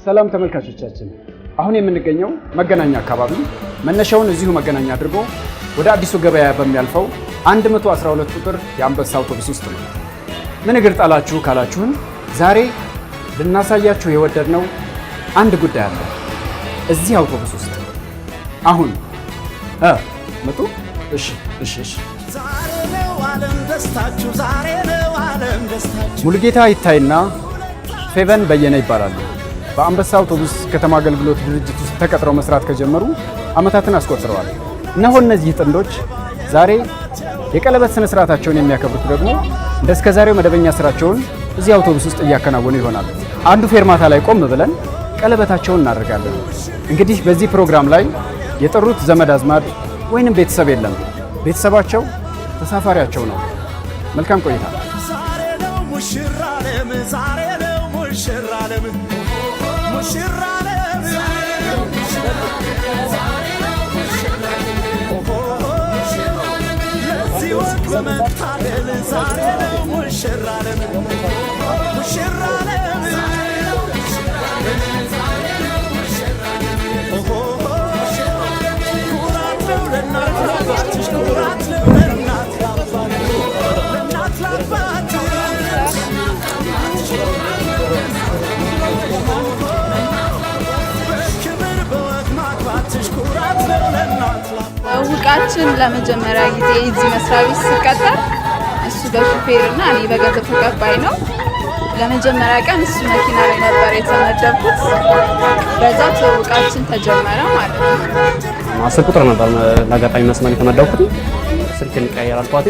ሰላም ተመልካቾቻችን፣ አሁን የምንገኘው መገናኛ አካባቢ መነሻውን እዚሁ መገናኛ አድርጎ ወደ አዲሱ ገበያ በሚያልፈው 112 ቁጥር የአንበሳ አውቶቡስ ውስጥ ነው። ምን እግር ጣላችሁ ካላችሁን ዛሬ ልናሳያችሁ የወደድነው አንድ ጉዳይ አለ። እዚህ አውቶቡስ ውስጥ አሁን መጡ። እሺ ሙሉጌታ ይታይና ፌቨን በየነ ይባላሉ። በአንበሳ አውቶቡስ ከተማ አገልግሎት ድርጅት ውስጥ ተቀጥረው መስራት ከጀመሩ ዓመታትን አስቆጥረዋል። እነሆ እነዚህ ጥንዶች ዛሬ የቀለበት ስነ ስርዓታቸውን የሚያከብሩት ደግሞ እንደስከ ዛሬው መደበኛ ስራቸውን እዚህ አውቶቡስ ውስጥ እያከናወኑ ይሆናል። አንዱ ፌርማታ ላይ ቆም ብለን ቀለበታቸውን እናደርጋለን። እንግዲህ በዚህ ፕሮግራም ላይ የጠሩት ዘመድ አዝማድ ወይንም ቤተሰብ የለም። ቤተሰባቸው ተሳፋሪያቸው ነው። መልካም ቆይታ። ውቃችን ለመጀመሪያ ጊዜ እዚህ መስሪያ ቤት ሲቀጠር እሱ በሹፌርና እኔ በገንዘብ ተቀባይ ነው። ለመጀመሪያ ቀን እሱ መኪና ላይ ነበር የተመደብኩት። በዛ ውቃችን ተጀመረ ማለት ነው። 10 ቁጥር ነበር ለአጋጣሚ መስመር የተመደብኩት። ስልክን ቀየር አልኳት።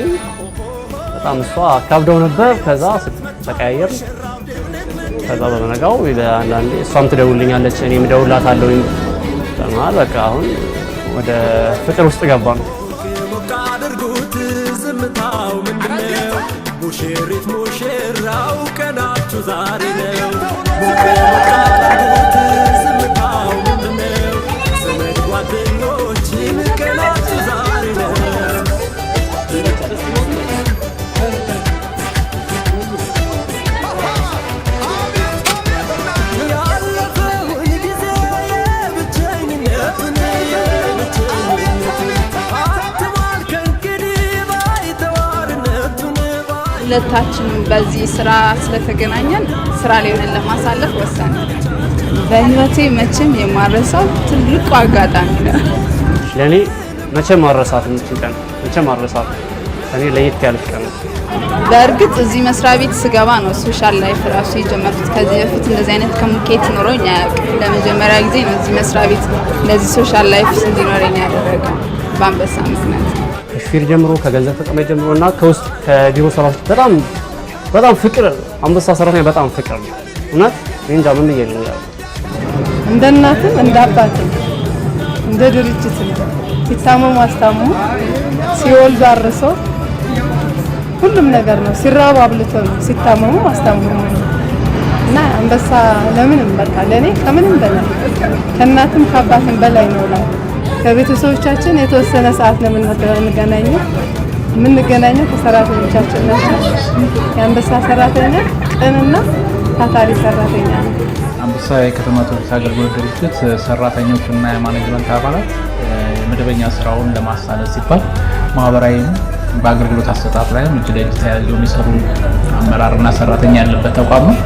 በጣም እሷ አካብደው ነበር። ከዛ ተቀያየር። ከዛ በመነጋው አንዳንዴ እሷም ትደውልኛለች፣ እኔም እደውላታለሁ። በመሀል በቃ አሁን ወደ ፍቅር ውስጥ ገባ ነው። ሙሽሪት ሙሽራው ቀናችሁ ዛሬ ነው። ዝምታው ምንድነው? ዘመድ ጓደኞች ቀናችሁ ዛሬ ነው። ሁለታችን በዚህ ስራ ስለተገናኘን ስራ ላይ ሆነን ለማሳለፍ ወሰን። በህይወቴ መቼም የማረሳው ትልቁ አጋጣሚ ነው። ለኔ መቼም ማረሳት እንችላለን። መቼም ማረሳት እኔ ለየት ያለች ቀን ነው። በእርግጥ እዚህ መስሪያ ቤት ስገባ ነው ሶሻል ላይፍ ራሱ የጀመርኩት። ከዚህ በፊት እንደዚህ አይነት ኮሚኒኬት ኖሮኝ አያውቅም። ለመጀመሪያ ጊዜ ነው እዚህ መስሪያ ቤት እንደዚህ ሶሻል ላይፍ እንዲኖረኝ ያደረገው በአንበሳ ምክንያት። ከሹፌር ጀምሮ ከገንዘብ ተቀማጭ ጀምሮ እና ከውስጥ ከቢሮ ሰራተኞች በጣም ፍቅር አንበሳ ሰራተኛ በጣም ፍቅር ነው። እውነት እንጃ ምን ይያል እንደ እናትም እንደ አባትም እንደ ድርጅትም ሲታመሙ አስታመሙ፣ ሲወልዱ አርሶ ሁሉም ነገር ነው። ሲራቡ አብልቶ ነው፣ ሲታመሙ አስታመሙ እና አንበሳ ለምንም በቃ ለኔ ከምንም በላይ ከእናትም ከአባትም በላይ ነው። ከቤተሰቦቻችን የተወሰነ ሰዓት ነው የምንገናኘው ከሰራተኞቻችን ናቸው። የአንበሳ ሰራተኛ ቅንና ታታሪ ሰራተኛ ነው። አንበሳ የከተማ አውቶቡስ አገልግሎት ድርጅት ሰራተኞችና የማኔጅመንት አባላት መደበኛ ስራውን ለማሳለጥ ሲባል ማህበራዊ በአገልግሎት አሰጣጥ ላይ እጅ ለእጅ ተያይዘው የሚሰሩ አመራርና ሰራተኛ ያለበት ተቋም ነው።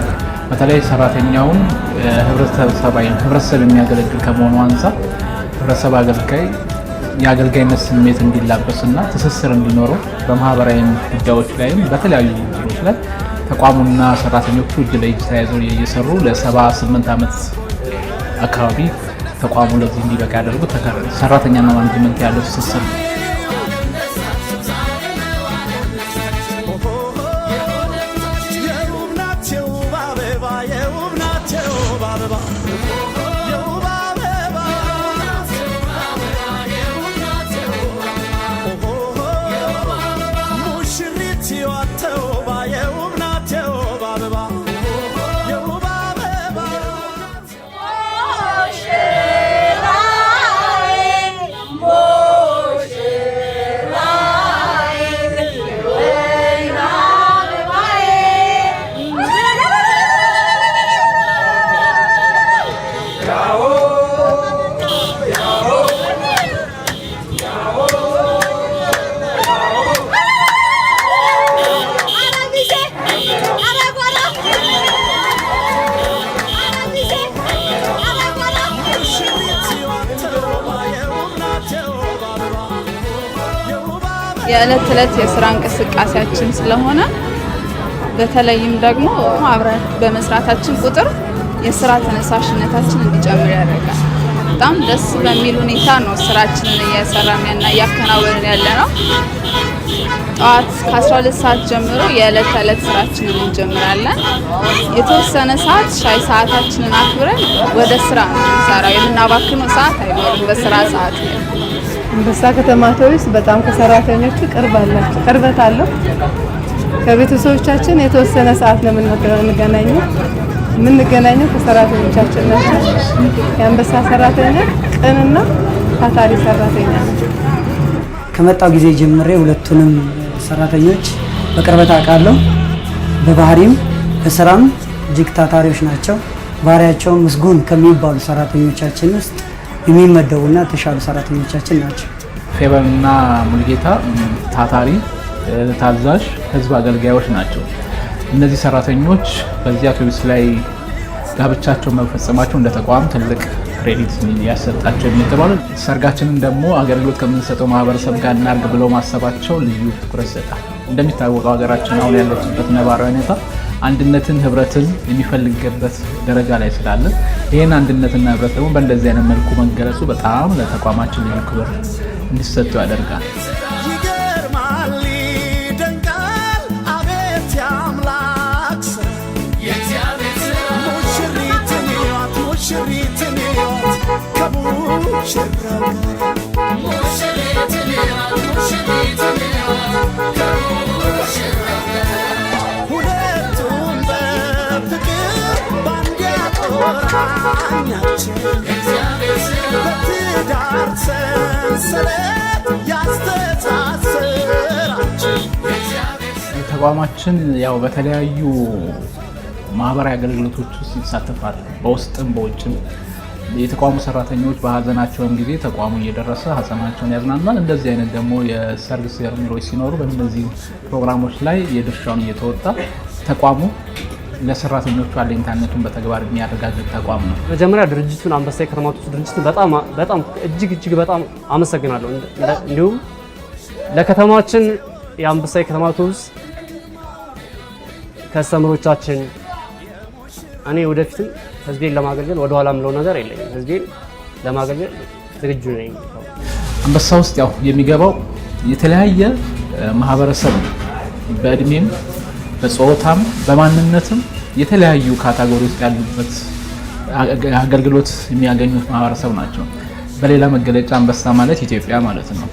በተለይ ሰራተኛውን ህብረተሰብ የሚያገለግል ከመሆኑ አንፃር ህብረተሰብ አገልጋይ የአገልጋይነት ስሜት እንዲላበስና ትስስር እንዲኖረው በማህበራዊ ጉዳዮች ላይም በተለያዩ ጉዳዮች ላይ ተቋሙና ሰራተኞቹ እጅ ለእጅ ተያይዘው እየሰሩ ለ78 ዓመት አካባቢ ተቋሙ ለዚህ እንዲበቃ ያደርጉት ሰራተኛና ማኔጅመንት ያለው ትስስር ነው። የዕለት ተዕለት የስራ እንቅስቃሴያችን ስለሆነ በተለይም ደግሞ አብረን በመስራታችን ቁጥር የስራ ተነሳሽነታችን እንዲጨምር ያደርጋል። በጣም ደስ በሚል ሁኔታ ነው ስራችንን እየሰራንና እያከናወንን ያለ ነው። ጠዋት ከ12 ሰዓት ጀምሮ የዕለት ተዕለት ስራችንን እንጀምራለን። የተወሰነ ሰዓት ሻይ ሰዓታችንን አክብረን ወደ ስራ ነው የምንሰራው። የምናባክነው ሰዓት አይኖርም። በስራ ሰዓት ላይ አንበሳ ከተማ አውቶቡስ በጣም ከሰራተኞቹ ቅርበት አለው። ከቤተሰቦቻችን የተወሰነ ሰዓት ነው የምንገናኘው ከሰራተኞቻችን ናቸው። የአንበሳ ሰራተኛ ቅንና ታታሪ ሰራተኛ ነው። ከመጣው ጊዜ ጀምሬ ሁለቱንም ሰራተኞች በቅርበት አውቃለሁ። በባህሪም በስራም እጅግ ታታሪዎች ናቸው። ባህሪያቸው ምስጉን ከሚባሉ ሰራተኞቻችን ውስጥ የሚመደቡና የተሻሉ ሰራተኞቻችን ናቸው። ፌቨንና ሙልጌታ ታታሪ፣ ታዛዥ፣ ህዝብ አገልጋዮች ናቸው። እነዚህ ሰራተኞች በዚህ አውቶቡስ ላይ ጋብቻቸውን መፈጸማቸው እንደ ተቋም ትልቅ ክሬዲት ያሰጣቸው የሚገባው። ሰርጋችንን ደግሞ አገልግሎት ከምንሰጠው ማህበረሰብ ጋር እናድርግ ብለው ማሰባቸው ልዩ ትኩረት ይሰጣል። እንደሚታወቀው ሀገራችን አሁን ያለችበት ነባራዊ ሁኔታ አንድነትን፣ ህብረትን የሚፈልግበት ደረጃ ላይ ስላለ ይህን አንድነትና ህብረት ደግሞ በእንደዚህ አይነት መልኩ መገለጹ በጣም ለተቋማችን ልዩ ክብር እንዲሰጡ ያደርጋል። ተቋማችን ያው በተለያዩ ማህበራዊ አገልግሎቶች ውስጥ ይሳተፋል። በውስጥም በውጭም የተቋሙ ሰራተኞች በሀዘናቸውም ጊዜ ተቋሙ እየደረሰ ሀዘናቸውን ያዝናናል። እንደዚህ አይነት ደግሞ የሰርግ ሴሬሞኒዎች ሲኖሩ በእነዚህ ፕሮግራሞች ላይ የድርሻውን እየተወጣ ተቋሙ ለሰራተኞቹ አለኝታነቱን በተግባር የሚያረጋግጥ ተቋም ነው። መጀመሪያ ድርጅቱን አንበሳ የከተማ አውቶቡስ ድርጅቱን በጣም እጅግ በጣም አመሰግናለሁ። እንዲሁም ለከተማችን የአንበሳ የከተማ አውቶቡስ ከስተመሮቻችን እኔ ወደፊትም ህዝቤን ለማገልገል ወደ ኋላ ምለው ነገር የለኝም። ህዝቤን ለማገልገል ዝግጁ ነኝ። አንበሳ ውስጥ ያው የሚገባው የተለያየ ማህበረሰብ በእድሜም በጾታም በማንነትም የተለያዩ ካታጎሪ ውስጥ ያሉበት አገልግሎት የሚያገኙት ማህበረሰብ ናቸው። በሌላ መገለጫ አንበሳ ማለት ኢትዮጵያ ማለት ነው።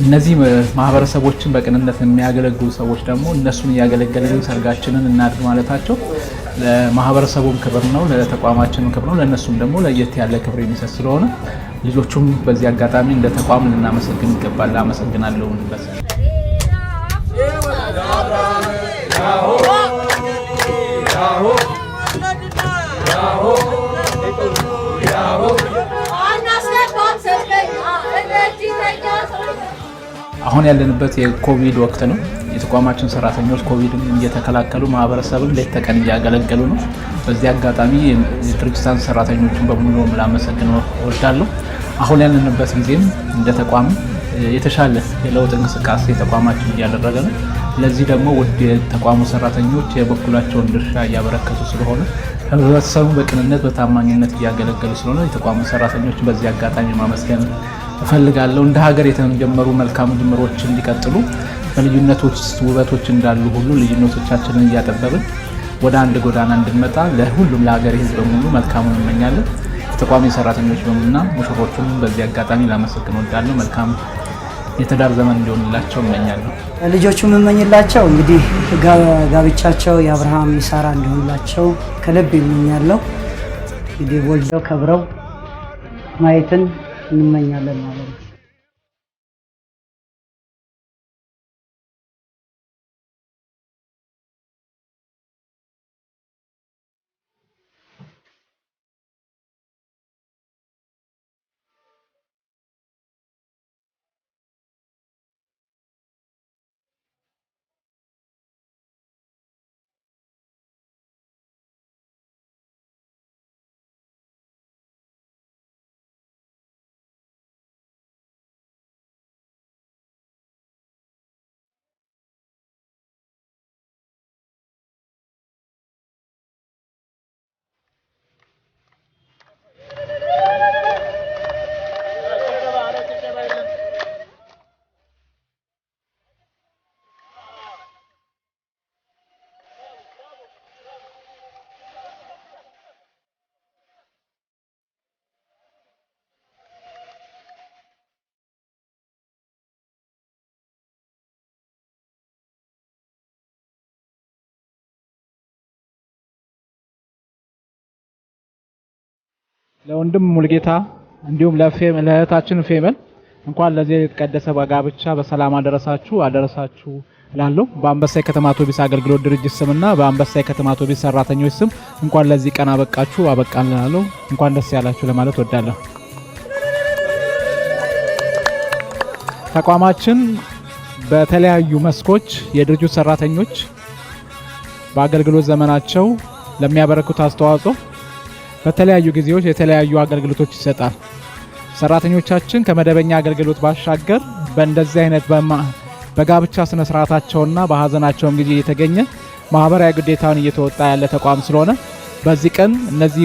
እነዚህ ማህበረሰቦችን በቅንነት የሚያገለግሉ ሰዎች ደግሞ እነሱን እያገለገልን ሰርጋችንን እናድርግ ማለታቸው ለማህበረሰቡም ክብር ነው፣ ለተቋማችንም ክብር ነው። ለእነሱም ደግሞ ለየት ያለ ክብር የሚሰጥ ስለሆነ ልጆቹም በዚህ አጋጣሚ እንደ ተቋም ልናመሰግን ይገባል። አመሰግናለሁ። አሁን ያለንበት የኮቪድ ወቅት ነው። የተቋማችን ሰራተኞች ኮቪድን እየተከላከሉ ማህበረሰብን ሌት ተቀን እያገለገሉ ነው። በዚህ አጋጣሚ የድርጅታን ሰራተኞችን በሙሉ ላመሰግን እወዳለሁ። አሁን ያለንበት ጊዜም እንደ ተቋም የተሻለ የለውጥ እንቅስቃሴ ተቋማችን እያደረገ ነው። ለዚህ ደግሞ ውድ የተቋሙ ሰራተኞች የበኩላቸውን ድርሻ እያበረከቱ ስለሆነ ህብረተሰቡ በቅንነት በታማኝነት እያገለገሉ ስለሆነ የተቋሙ ሰራተኞች በዚህ አጋጣሚ ማመስገን እፈልጋለሁ። እንደ ሀገር የተጀመሩ መልካም ጅምሮች እንዲቀጥሉ በልዩነቶች ውበቶች እንዳሉ ሁሉ ልዩነቶቻችንን እያጠበብን ወደ አንድ ጎዳና እንድንመጣ ለሁሉም ለሀገር ህዝብ በሙሉ መልካሙን እንመኛለን። የተቋሚ ሰራተኞች በሙሉና ሙሽሮቹን በዚህ አጋጣሚ ላመሰግን እወዳለሁ። መልካም የትዳር ዘመን እንዲሆንላቸው እመኛለሁ። ልጆቹ የምመኝላቸው እንግዲህ ጋብቻቸው የአብርሃም የሳራ እንዲሆንላቸው ከልብ ይመኛለሁ። እንግዲህ ወልደው ከብረው ማየትን እንመኛለን ማለት ነው። ለወንድም ሙልጌታ እንዲሁም ለእህታችን ፌመን እንኳን ለዚህ የተቀደሰ ጋብቻ በሰላም አደረሳችሁ እላለሁ። በአንበሳ የከተማ አውቶቡስ አገልግሎት ድርጅት ስምና በአንበሳ የከተማ አውቶቡስ ሰራተኞች ስም እንኳን ለዚህ ቀን አበቃን እላለሁ። እንኳን ደስ ያላችሁ ለማለት ወዳለሁ። ተቋማችን በተለያዩ መስኮች የድርጅት ሰራተኞች በአገልግሎት ዘመናቸው ለሚያበረክቱት አስተዋጽኦ በተለያዩ ጊዜዎች የተለያዩ አገልግሎቶች ይሰጣል። ሰራተኞቻችን ከመደበኛ አገልግሎት ባሻገር በእንደዚህ አይነት በጋብቻ ስነ ስርዓታቸውና በሀዘናቸውም ጊዜ እየተገኘ ማህበራዊ ግዴታውን እየተወጣ ያለ ተቋም ስለሆነ በዚህ ቀን እነዚህ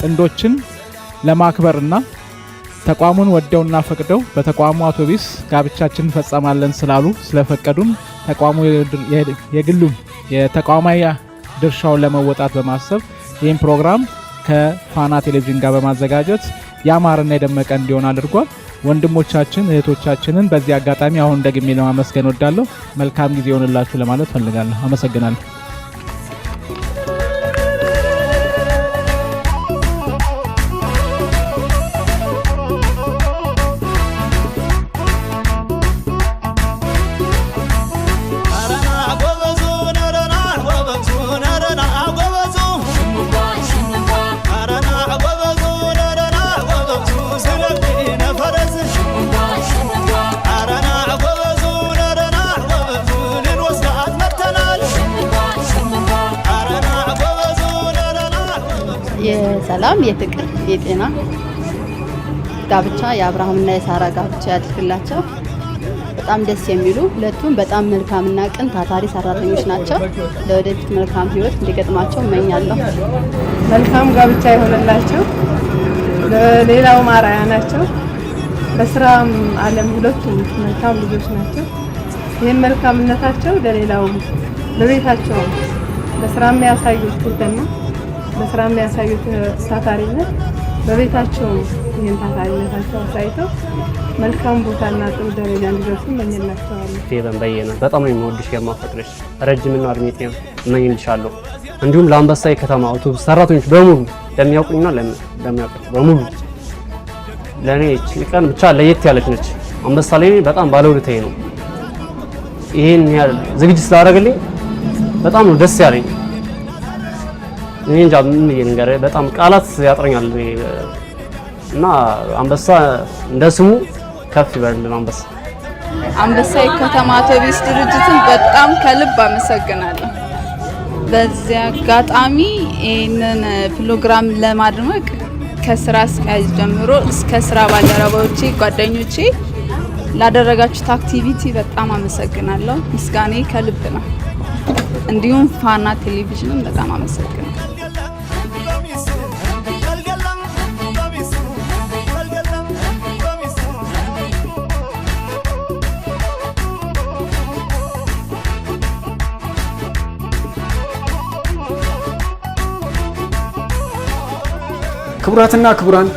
ጥንዶችን ለማክበርና ተቋሙን ወደውና ፈቅደው በተቋሙ አውቶቡስ ጋብቻችንን ፈጸማለን ስለፈቀዱን ተቋሙ የግሉም የተቋማዊ ድርሻውን ለመወጣት በማሰብ ይህን ፕሮግራም ከፋና ቴሌቪዥን ጋር በማዘጋጀት ያማረና የደመቀ እንዲሆን አድርጓል። ወንድሞቻችን እህቶቻችንን በዚህ አጋጣሚ አሁን ደግሜ ለማመስገን ወዳለሁ። መልካም ጊዜ ይሆንላችሁ ለማለት ፈልጋለሁ። አመሰግናለሁ። የሰላም የፍቅር የጤና ጋብቻ የአብርሃምና የሳራ ጋብቻ ያድርግላቸው። በጣም ደስ የሚሉ ሁለቱም በጣም መልካምና ቅን ታታሪ ሰራተኞች ናቸው። ለወደፊት መልካም ህይወት እንዲገጥማቸው እመኛለሁ። መልካም ጋብቻ ይሆንላቸው። ለሌላው አርአያ ናቸው። በስራም ዓለም ሁለቱም መልካም ልጆች ናቸው። ይህን መልካምነታቸው ለሌላው ለቤታቸው በስራ የሚያሳዩት ትህትና በስራ የሚያሳዩት ታታሪነት በቤታቸው ይህን ታታሪነታቸው አሳይተው መልካም ቦታና ጥሩ ደረጃ እንዲደርሱ እመኝላቸዋለሁ። ፌቨን በየነ በጣም ነው የምወድሽ የማፈቅርሽ። ረጅምና እድሜ ጤና እመኝልሻለሁ። እንዲሁም ለአንበሳ የከተማ አውቶቡስ ሰራተኞች በሙሉ ለሚያውቁኝና ለሚያውቁኝ በሙሉ ለኔ እቺ ቀን ብቻ ለየት ያለች ነች። አንበሳ ላይ በጣም ባለውለታዬ ነው። ይሄን ያህል ዝግጅት ስላደረገልኝ በጣም ነው ደስ ያለኝ። እኔ እንጃ ምን ይንገር በጣም ቃላት ያጥረኛል። እና አንበሳ እንደ ስሙ ከፍ ይበልልን። አንበሳ የከተማ አውቶቡስ ድርጅትን በጣም ከልብ አመሰግናለሁ። በዚህ አጋጣሚ ይህንን ፕሮግራም ለማድመቅ ከስራ አስኪያጅ ጀምሮ እስከ ስራ ባልደረቦቼ፣ ጓደኞቼ ላደረጋችሁት አክቲቪቲ በጣም አመሰግናለሁ። ምስጋኔ ከልብ ነው። እንዲሁም ፋና ቴሌቪዥንን በጣም አመሰግናለሁ። ክቡራትና ክቡራን